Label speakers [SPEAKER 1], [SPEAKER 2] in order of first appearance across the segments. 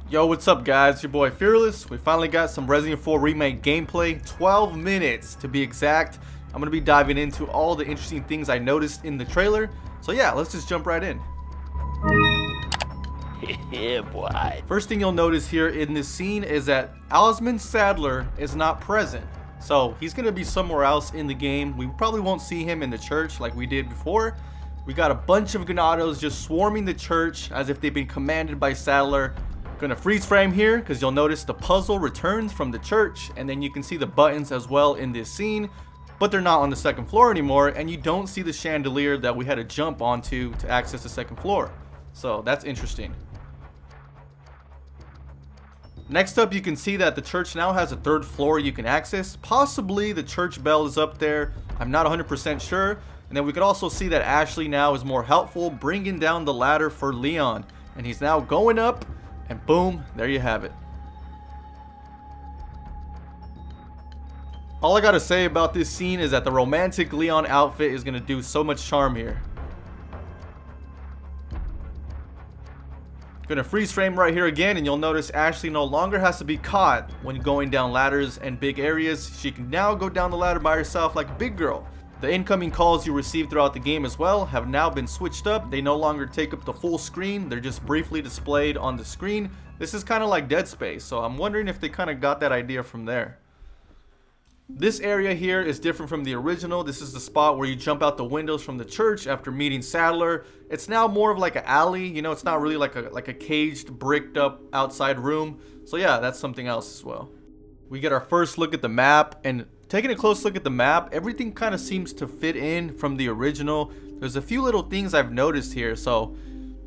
[SPEAKER 1] Yo, what's up guys? It's your boy Fearless. We finally got some Resident Evil 4 Remake gameplay, 12 minutes to be exact. I'm going to be diving into all the interesting things I noticed in the trailer. So yeah, let's just jump right in.
[SPEAKER 2] Yeah, boy.
[SPEAKER 1] First thing you'll notice here in this scene is that Osmond Sadler is not present. So he's going to be somewhere else in the game. We probably won't see him in the church like we did before. We got a bunch of Ganados just swarming the church as if they've been commanded by Sadler. Gonna freeze frame here because you'll notice the puzzle returns from the church, and then you can see the buttons as well in this scene, but they're not on the second floor anymore, and you don't see the chandelier that we had to jump onto to access the second floor. So that's interesting. Next up, you can see that the church now has a third floor you can access. Possibly the church bell is up there. I'm not 100% sure. And then we could also see that Ashley now is more helpful, bringing down the ladder for Leon, and he's now going up. And boom, there you have it. All I gotta say about this scene is that the romantic Leon outfit is gonna do so much charm here. Gonna freeze frame right here again, and you'll notice Ashley no longer has to be caught when going down ladders and big areas. She can now go down the ladder by herself like a big girl. The incoming calls you receive throughout the game as well have now been switched up. They no longer take up the full screen. They're just briefly displayed on the screen. This is kind of like Dead Space, so I'm wondering if they kind of got that idea from there. This area here is different from the original. This is the spot where you jump out the windows from the church after meeting Sadler. It's now more of like an alley, you know, it's not really like a caged, bricked up outside room. So yeah, that's something else as well. We get our first look at the map, and taking a close look at the map, everything kind of seems to fit in from the original. There's a few little things I've noticed here. So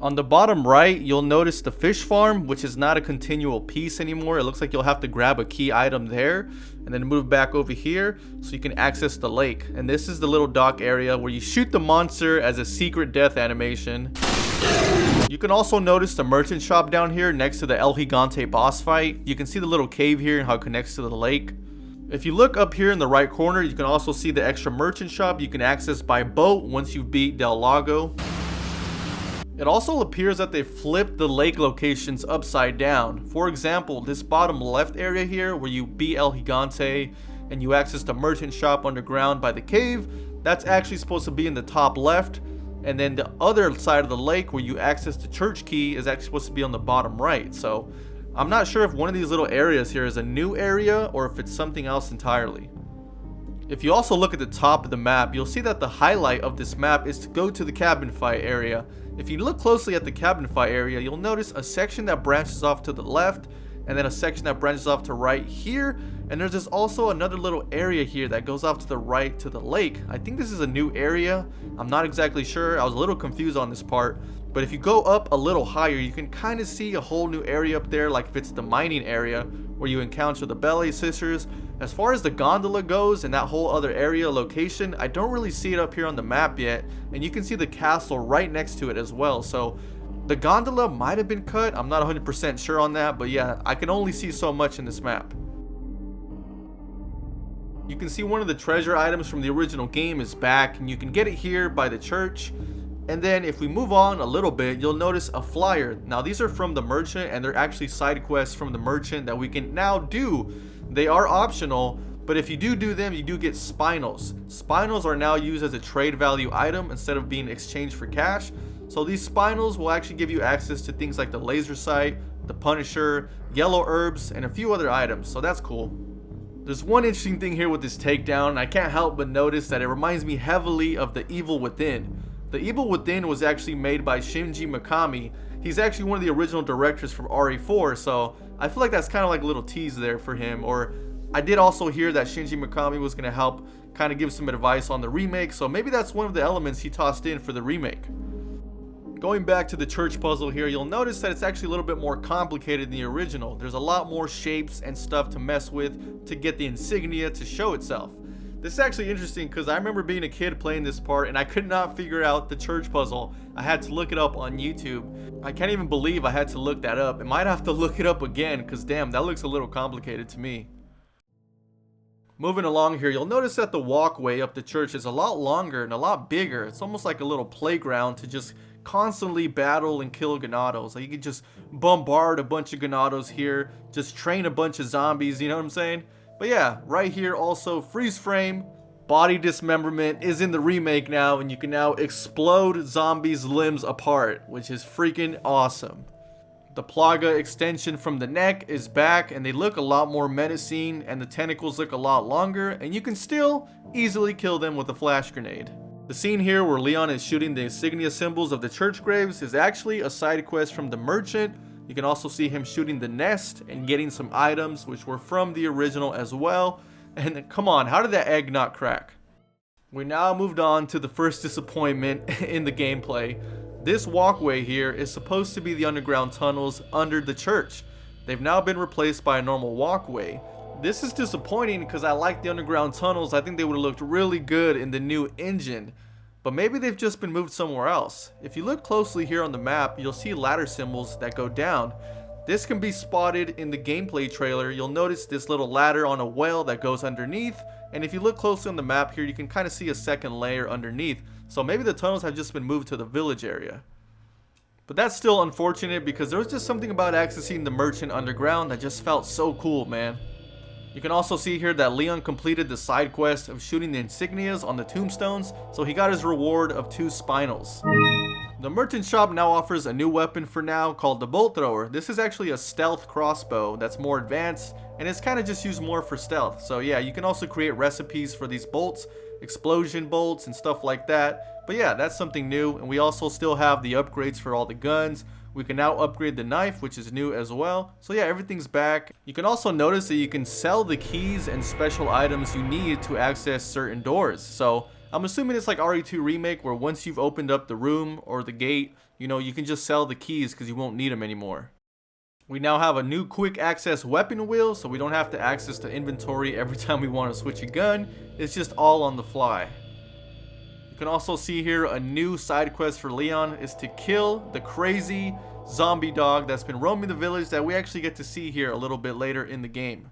[SPEAKER 1] on the bottom right, you'll notice the fish farm, which is not a continual piece anymore. It looks like you'll have to grab a key item there and then move back over here so you can access the lake. And this is the little dock area where you shoot the monster as a secret death animation. You can also notice the merchant shop down here next to the El Gigante boss fight. You can see the little cave here and how it connects to the lake. If you look up here in the right corner, you can also see the extra merchant shop you can access by boat once you beat Del Lago. It also appears that they flipped the lake locations upside down. For example, this bottom left area here where you beat El Gigante and you access the merchant shop underground by the cave, that's actually supposed to be in the top left. And then the other side of the lake where you access the church key is actually supposed to be on the bottom right. So I'm not sure if one of these little areas here is a new area or if it's something else entirely. If you also look at the top of the map, you'll see that the highlight of this map is to go to the cabin fight area. If you look closely at the cabin fight area, you'll notice a section that branches off to the left, and then a section that branches off to right here, and there's just also another little area here that goes off to the right to the lake. I think this is a new area. I'm not exactly sure. I was a little confused on this part, but if you go up a little higher, you can kind of see a whole new area up there, like if it's the mining area where you encounter the Belly Sisters. As far as the gondola goes and that whole other area location, I don't really see it up here on the map yet, and you can see the castle right next to it as well. So the gondola might have been cut. I'm not 100% sure on that, but yeah, I can only see so much in this map. You can see one of the treasure items from the original game is back, and you can get it here by the church. And then if we move on a little bit, you'll notice a flyer. Now these are from the merchant, and they're actually side quests from the merchant that we can now do. They are optional, but if you do them, you do get spinels. Spinels are now used as a trade value item instead of being exchanged for cash. So these spinels will actually give you access to things like the laser sight, the Punisher, yellow herbs, and a few other items. So that's cool. There's one interesting thing here with this takedown, and I can't help but notice that it reminds me heavily of The Evil Within. The Evil Within was actually made by Shinji Mikami. He's actually one of the original directors from RE4, so I feel like that's kind of like a little tease there for him. Or I did also hear that Shinji Mikami was going to help kind of give some advice on the remake, so maybe that's one of the elements he tossed in for the remake. Going back to the church puzzle here, you'll notice that it's actually a little bit more complicated than the original. There's a lot more shapes and stuff to mess with to get the insignia to show itself. This is actually interesting because I remember being a kid playing this part and I could not figure out the church puzzle. I had to look it up on YouTube. I can't even believe I had to look that up. I might have to look it up again because damn, that looks a little complicated to me. Moving along here, you'll notice that the walkway up the church is a lot longer and a lot bigger. It's almost like a little playground to just constantly battle and kill Ganados. Like you could just bombard a bunch of Ganados here, just train a bunch of zombies, you know what I'm saying? But yeah, right here also freeze frame, body dismemberment is in the remake now, and you can now explode zombies' limbs apart, which is freaking awesome. The Plaga extension from the neck is back, and they look a lot more menacing, and the tentacles look a lot longer, and you can still easily kill them with a flash grenade. The scene here where Leon is shooting the insignia symbols of the church graves is actually a side quest from the merchant. You can also see him shooting the nest and getting some items which were from the original as well. And come on, how did that egg not crack? We now moved on to the first disappointment in the gameplay. This walkway here is supposed to be the underground tunnels under the church. They've now been replaced by a normal walkway. This is disappointing because I like the underground tunnels. I think they would have looked really good in the new engine. But maybe they've just been moved somewhere else. If you look closely here on the map, you'll see ladder symbols that go down. This can be spotted in the gameplay trailer. You'll notice this little ladder on a well that goes underneath. And if you look closely on the map here, you can kind of see a second layer underneath. So maybe the tunnels have just been moved to the village area. But that's still unfortunate because there was just something about accessing the merchant underground that just felt so cool, man. You can also see here that Leon completed the side quest of shooting the insignias on the tombstones, so he got his reward of 2 spinels. The merchant shop now offers a new weapon for now called the bolt thrower. This is actually a stealth crossbow that's more advanced, and it's kind of just used more for stealth. So yeah, you can also create recipes for these bolts, explosion bolts and stuff like that. But yeah, that's something new. And we also still have the upgrades for all the guns. We can now upgrade the knife, which is new as well. So yeah, everything's back. You can also notice that you can sell the keys and special items you need to access certain doors. So I'm assuming it's like RE2 Remake, where once you've opened up the room or the gate, you know, you can just sell the keys because you won't need them anymore. We now have a new quick access weapon wheel, so we don't have to access the inventory every time we want to switch a gun. It's just all on the fly. You can also see here a new side quest for Leon is to kill the crazy zombie dog that's been roaming the village that we actually get to see here a little bit later in the game.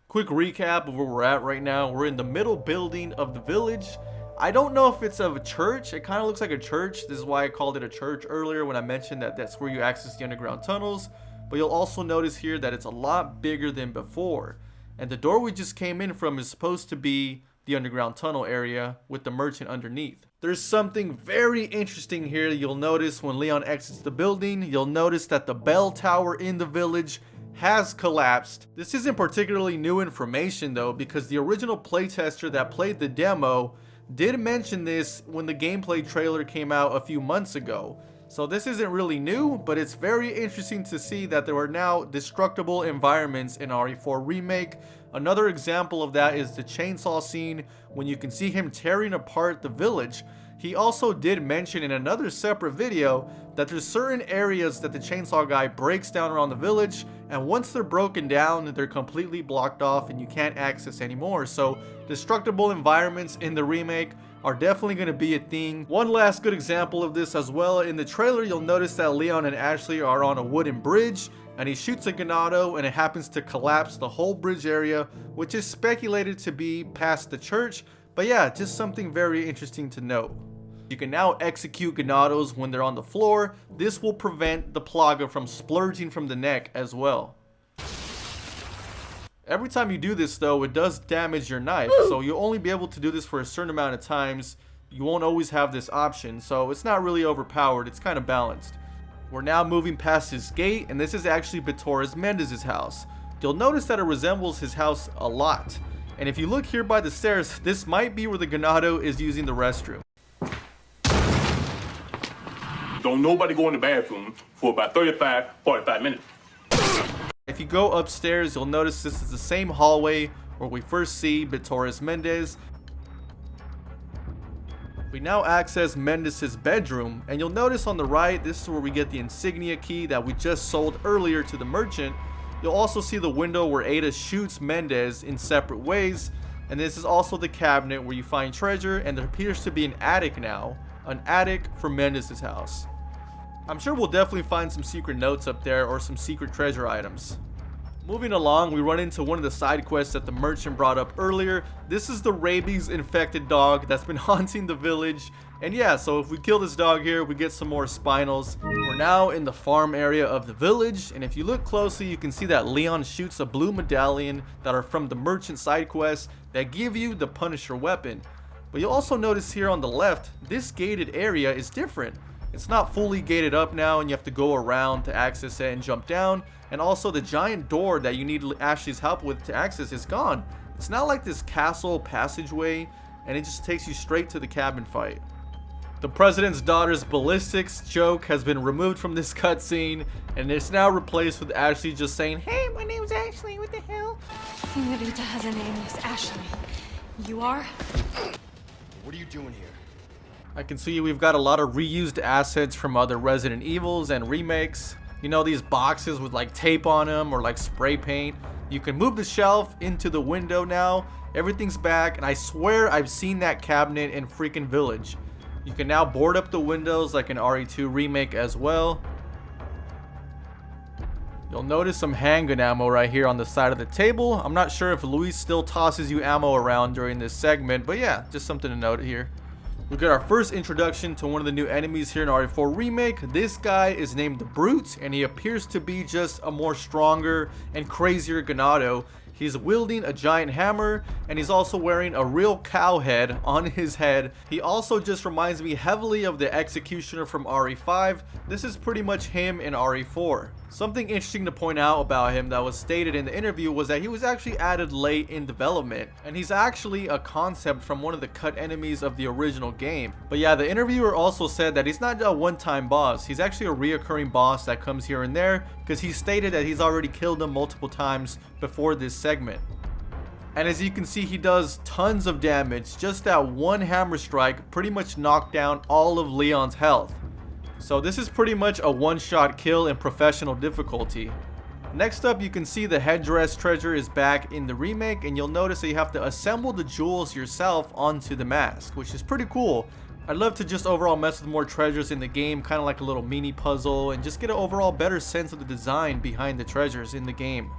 [SPEAKER 1] Quick recap of where we're at right now. We're in the middle building of the village. I don't know if it's of a church. It kind of looks like a church. This is why I called it a church earlier when I mentioned that that's where you access the underground tunnels. But you'll also notice here that it's a lot bigger than before. And the door we just came in from is supposed to be the underground tunnel area with the merchant underneath. There's something very interesting here you'll notice when Leon exits the building. You'll notice that the bell tower in the village has collapsed. This isn't particularly new information though, because the original playtester that played the demo did mention this when the gameplay trailer came out a few months ago. So this isn't really new, but it's very interesting to see that there are now destructible environments in RE4 Remake. Another example of that is the chainsaw scene when you can see him tearing apart the village. He also did mention in another separate video that there's certain areas that the chainsaw guy breaks down around the village, and once they're broken down, they're completely blocked off and you can't access anymore. So destructible environments in the remake are definitely going to be a thing. One last good example of this as well, in the trailer you'll notice that Leon and Ashley are on a wooden bridge and he shoots a Ganado and it happens to collapse the whole bridge area, which is speculated to be past the church. But yeah, just something very interesting to note. You can now execute Ganados when they're on the floor. This will prevent the Plaga from splurging from the neck as well. Every time you do this though, it does damage your knife, so you'll only be able to do this for a certain amount of times. You won't always have this option, so it's not really overpowered, it's kind of balanced. We're now moving past his gate, and this is actually Torres Mendez's house. You'll notice that it resembles his house a lot. And if you look here by the stairs, this might be where the Ganado is using the restroom.
[SPEAKER 2] Don't nobody go in the bathroom for about 45 minutes.
[SPEAKER 1] If you go upstairs, you'll notice this is the same hallway where we first see Torres Mendez. We now access Mendez's bedroom, and you'll notice on the right, this is where we get the insignia key that we just sold earlier to the merchant. You'll also see the window where Ada shoots Mendez in separate ways, and this is also the cabinet where you find treasure, and there appears to be an attic now, an attic for Mendez's house. I'm sure we'll definitely find some secret notes up there or some secret treasure items. Moving along, we run into one of the side quests that the merchant brought up earlier. This is the rabies infected dog that's been haunting the village. And yeah, so if we kill this dog here, we get some more spinels. We're now in the farm area of the village, and if you look closely, you can see that Leon shoots a blue medallion that are from the merchant side quests that give you the Punisher weapon. But you'll also notice here on the left, this gated area is different. It's not fully gated up now, and you have to go around to access it and jump down. And also the giant door that you need Ashley's help with to access is gone. It's not like this castle passageway, and it just takes you straight to the cabin fight. The president's daughter's ballistics joke has been removed from this cutscene, and it's now replaced with Ashley just saying, "Hey, my name's Ashley, what the hell?"
[SPEAKER 3] Senorita has a name, Miss Ashley. You are?
[SPEAKER 4] What are you doing here?
[SPEAKER 1] I can see we've got a lot of reused assets from other Resident Evils and remakes. You know, these boxes with like tape on them or like spray paint. You can move the shelf into the window now. Everything's back, and I swear I've seen that cabinet in freaking Village. You can now board up the windows like in RE2 Remake as well. You'll notice some handgun ammo right here on the side of the table. I'm not sure if Luis still tosses you ammo around during this segment, but yeah, just something to note here. We got our first introduction to one of the new enemies here in RE4 Remake. This guy is named the Brute, and he appears to be just a more stronger and crazier Ganado. He's wielding a giant hammer, and he's also wearing a real cow head on his head. He also just reminds me heavily of the Executioner from RE5. This is pretty much him in RE4. Something interesting to point out about him that was stated in the interview was that he was actually added late in development, and he's actually a concept from one of the cut enemies of the original game. But yeah, the interviewer also said that he's not a one-time boss. He's actually a reoccurring boss that comes here and there, because he stated that he's already killed him multiple times before this segment. And as you can see, he does tons of damage. Just that one hammer strike pretty much knocked down all of Leon's health. So this is pretty much a one-shot kill in professional difficulty. Next up, you can see the headdress treasure is back in the remake, and you'll notice that you have to assemble the jewels yourself onto the mask, which is pretty cool. I'd love to just overall mess with more treasures in the game, kind of like a little mini puzzle, and just get an overall better sense of the design behind the treasures in the game.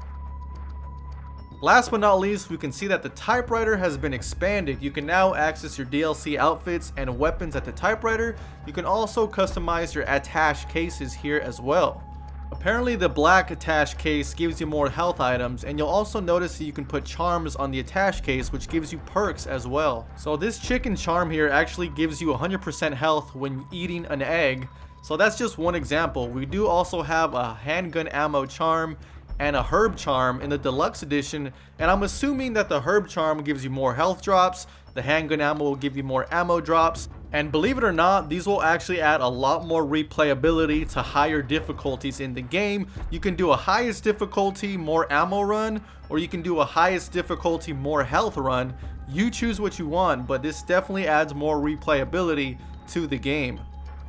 [SPEAKER 1] Last but not least, we can see that the typewriter has been expanded. You can now access your DLC outfits and weapons at the typewriter. You can also customize your attached cases here as well. Apparently the black attached case gives you more health items, and you'll also notice that you can put charms on the attached case, which gives you perks as well. So this chicken charm here actually gives you 100% health when eating an egg. So that's just one example. We do also have a handgun ammo charm and a herb charm in the deluxe edition, and I'm assuming that the herb charm gives you more health drops, the handgun ammo will give you more ammo drops, and believe it or not, these will actually add a lot more replayability to higher difficulties in the game. You can do a highest difficulty more ammo run, or you can do a highest difficulty more health run. You choose what you want, but this definitely adds more replayability to the game.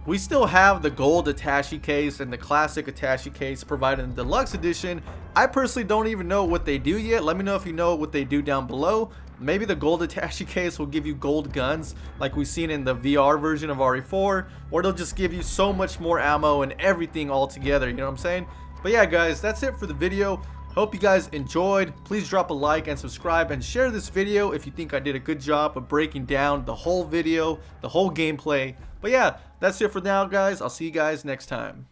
[SPEAKER 1] We still have the gold attaché case and the classic attaché case provided in the deluxe edition. I personally don't even know what they do yet. Let me know if you know what they do down below. Maybe the gold attaché case will give you gold guns like we've seen in the VR version of RE4, or they'll just give you so much more ammo and everything all together, you know what I'm saying? But yeah guys, that's it for the video. Hope you guys enjoyed. Please drop a like and subscribe and share this video if you think I did a good job of breaking down the whole video, the whole gameplay. But yeah, that's it for now guys. I'll see you guys next time.